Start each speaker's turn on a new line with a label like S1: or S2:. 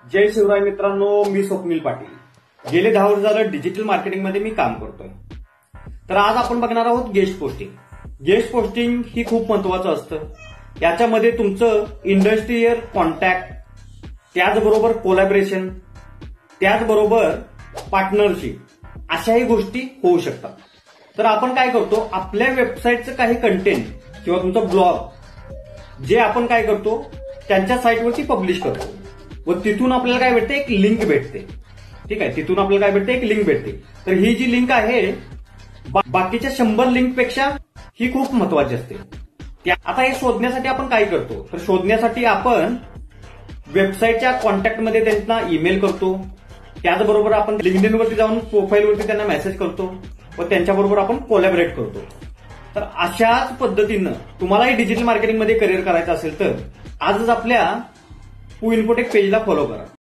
S1: जय शिवराय मित्रांनो, मी स्वप्नील पाटील। गेले 10 वर्ष झालं डिजिटल मार्केटिंगमध्ये मी काम करतोय। तर आज आपण बघणार आहोत गेस्ट पोस्टिंग। गेस्ट पोस्टिंग ही खूप महत्वाचं असतं। याच्यामध्ये तुमचं इंडस्ट्रीयल कॉन्टॅक्ट, त्याचबरोबर कोलॅबोरेशन, त्याचबरोबर पार्टनरशिप अशाही गोष्टी होऊ शकतात। तर आपण काय करतो, आपल्या वेबसाईटचं काही कंटेंट किंवा तुमचा ब्लॉग जे आपण काय करतो त्यांच्या साईटवरती पब्लिश करतो व तिथून आपल्याला काय भेटते, एक लिंक भेटते। ठीक आहे, तिथून आपल्याला काय भेटते, एक लिंक भेटते। तर ही जी लिंक आहे बाकीच्या 100 लिंक पेक्षा ही खूप महत्वाची असते। आता हे शोधण्यासाठी आपण काय करतो, तर शोधण्यासाठी आपण वेबसाईटच्या कॉन्टॅक्टमध्ये त्यांना ईमेल करतो, त्याचबरोबर आपण लिंक्डइनवरती जाऊन प्रोफाईलवरती त्यांना मेसेज करतो व त्यांच्याबरोबर आपण कोलॅबोरेट करतो। तर अशाच पद्धतीनं तुम्हालाही डिजिटल मार्केटिंगमध्ये करिअर करायचं असेल तर आजच आपल्या इन्फोटेक पेजला फॉलो करा।